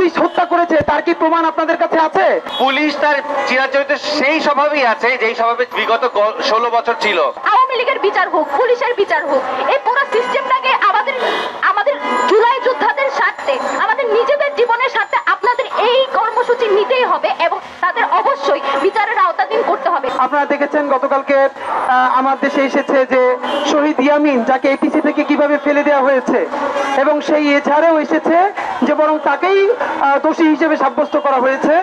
Police হত্যা করেছে তার কি প্রমাণ আপনাদের কাছে আছে? পুলিশ তার চিরাচরিত সেই স্বভাবই আছে যেই স্বভাবে বিগত 16 বছর ছিল। আওয়ামী লীগের বিচার হোক, পুলিশের বিচার হোক, এই পুরো সিস্টেমটাকে আমাদের জুলাই যোদ্ধাদের স্বার্থে, আমাদের নিজেদের জীবনের স্বার্থে আপনাদের এই কর্মসূচি নিতেই হবে এবং তাদের অবশ্যই বিচারের আওতাধীন করতে হবে। আপনারা দেখেছেন গতকালকে আমার দেশে এসেছে যে শহীদ ইয়ামিন, যাকে এপিসি থেকে কিভাবে ফেলে দেওয়া হয়েছে, এবং সেই এছাড়াও এসেছে যে বরং তাকেই দোষী হিসেবে সাব্যস্ত করা হয়েছে।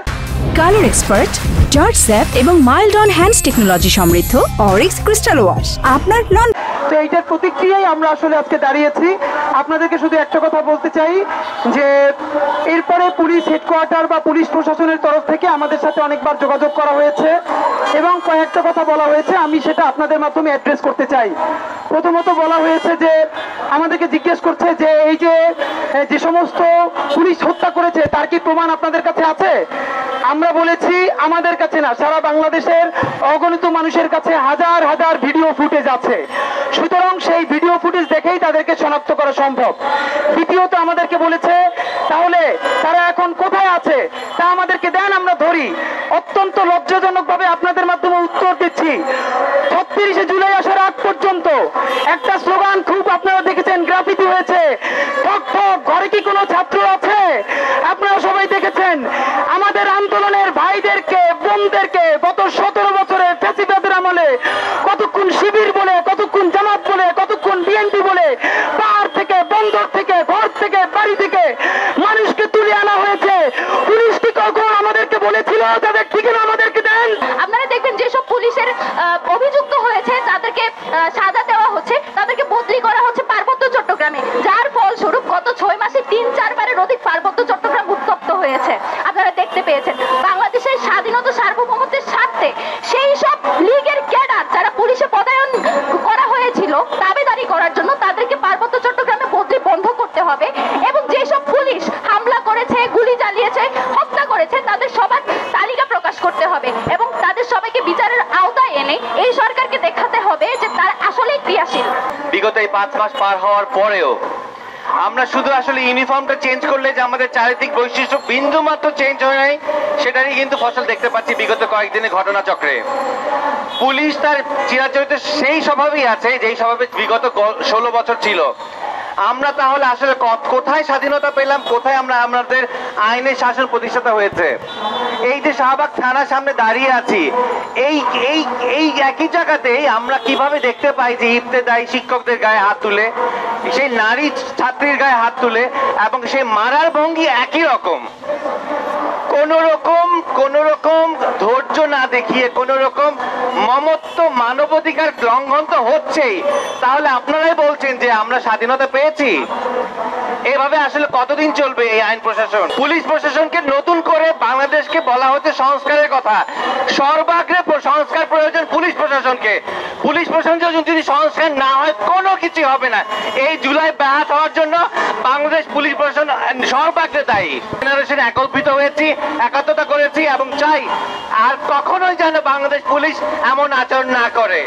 কালার এক্সপার্ট, জর্জ স্যাপ এবং মাইল্ড অন হ্যান্ডস টেকনোলজি সমৃদ্ধ অরিক্স ক্রিস্টাল ওয়াশ আপনার লন। তো এইটার প্রতিক্রিয়ায় আমরা আসলে আজকে দাঁড়িয়েছি। আপনাদেরকে শুধু একটা কথা বলতে চাই যে এরপরে পুলিশ হেডকোয়ার্টার বা পুলিশ প্রশাসনের তরফ থেকে আমাদের সাথে অনেকবার যোগাযোগ করা হয়েছে এবং কয়েকটা কথা বলা হয়েছে, আমি সেটা আপনাদের মাধ্যমে অ্যাড্রেস করতে চাই। প্রথমত বলা হয়েছে যে আমাদেরকে জিজ্ঞেস করছে যে এই যে সমস্ত পুলিশ হত্যা করেছে তার কি প্রমাণ আপনাদের কাছে আছে? আমরা বলেছি আমাদের কাছে না, সারা বাংলাদেশের অগণিত মানুষের কাছে হাজার হাজার ভিডিও ফুটেজ আছে, সুতরাং সেই ভিডিও ফুটেজ দেখেই তাদেরকে শনাক্ত করা সম্ভব। দ্বিতীয়ত আমাদেরকে বলেছে তাহলে তারা এখন কোথায় আছে তা আমাদেরকে দেন, আমরা ধরি। অত্যন্ত লজ্জাজনক ভাবে আপনাদের মাধ্যমে উত্তর দিচ্ছি, 36শে জুলাই আসার আগ পর্যন্ত একটা স্লোগান খুব আপনারা দেখেছেন, গ্রাফিতি হয়েছে, ঠক ঠক ঘরে কি কোনো ছাত্র আছে? আপনারা সবাই দেখেছেন আমাদের আন্দোলনের ভাইদেরকে বোনদেরকে গত 17 বছরে ফ্যাসিবাদের আমলে কতক্ষণ শিবির বলে, কতক্ষণ জামাত বলে, কতক্ষণ বিএনপি বলে পাহাড় থেকে, বন্দর থেকে, ঘর থেকে, বাড়ি থেকে মানুষকে তুলে আনা হয়েছে। পুলিশ কি কখন আমাদেরকে বলেছিল তাদের ঠিকানা আমাদেরকে দেন? আপনারা দেখবেন যেসব পুলিশের অভিযুক্ত হয়েছে তাদেরকে সাজা দেওয়া হচ্ছে, তাদেরকে বদলি করা হচ্ছে পার্বত্য চট্টগ্রামে, যার ফলস্বরূপ গত 6 মাসে 3-4 বারের অধিক পার্বত্য চট্টগ্রাম উত্তপ্ত হয়েছে। আপনারা দেখতে পেয়েছেন বাংলাদেশের স্বাধীনতা সার্বভৌমত্বের স্বার্থে সেই সব লীগের ক্যাডার যারা পুলিশে পদায়ন করা হয়েছিল দাবিদারি করার জন্য তাদেরকে পার্বত্য চট্টগ্রামে বদলি বন্ধ করতে হবে এবং যেসব পুলিশ হামলা করেছে, গুলি চালিয়েছে, হত্যা করেছে তাদের সবার তালিকা প্রকাশ করতে হবে এবং তাদের সবাইকে বিচারের আওতায় এনে এই সরকারকে দেখাতে হবে যে তারা আসলেই ক্রিয়াশীল। বিগত এই 5 মাস পার হওয়ার পরেও আমরা শুধু আসলে ইউনিফর্মটা চেঞ্জ করলে যে আমাদের চারিত্রিক বৈশিষ্ট্য বিন্দু মাত্র চেঞ্জ হয় নাই, সেটারই কিন্তু ফসল দেখতে পাচ্ছি বিগত কয়েকদিনের ঘটনাচক্রে। পুলিশ তার চিরাচরিত সেই স্বভাবই আছে যেই স্বভাবে বিগত 16 বছর ছিল। আমরা তাহলে আসলে কোথায় স্বাধীনতা পেলাম, কোথায় আমরা আমাদের আইনের শাসন প্রতিষ্ঠাতা হয়েছে? এই যে শাহবাগ থানার সামনে দাঁড়িয়ে আছি, এই একই জায়গাতেই আমরা কিভাবে দেখতে পাই যে ইবতেদায়ী শিক্ষকদের গায়ে হাত তুলে, সেই নারী ছাত্রীর গায়ে হাত তুলে, এবং সেই মারার ভঙ্গি একই রকম। কোন রকম ধৈর্য না দেখিয়ে, কোন রকম মমত্ব, মানবাধিকার লঙ্ঘন তো হচ্ছেই। তাহলে আপনারাই বলছেন যে আমরা স্বাধীনতা পেয়েছি। এভাবে আসলে কতদিন চলবে এই আইন প্রশাসন? পুলিশ প্রশাসনকে নতুন করে বাংলাদেশকে বলা হচ্ছে সংস্কারের কথা। সর্বাগ্রে সংস্কার প্রয়োজন পুলিশ প্রশাসনকে। পুলিশ প্রশাসন যদি সংস্কার না হয় কোনো কিছু হবে না। এই জুলাই ব্যাহত হওয়ার জন্য বাংলাদেশ পুলিশ প্রশাসন সর্বাগ্রে দায়ী। জেনারেশন একত্রিত হয়েছি, একাত্মতা করেছি এবং চাই আর কখনোই যেন বাংলাদেশ পুলিশ এমন আচরণ না করে।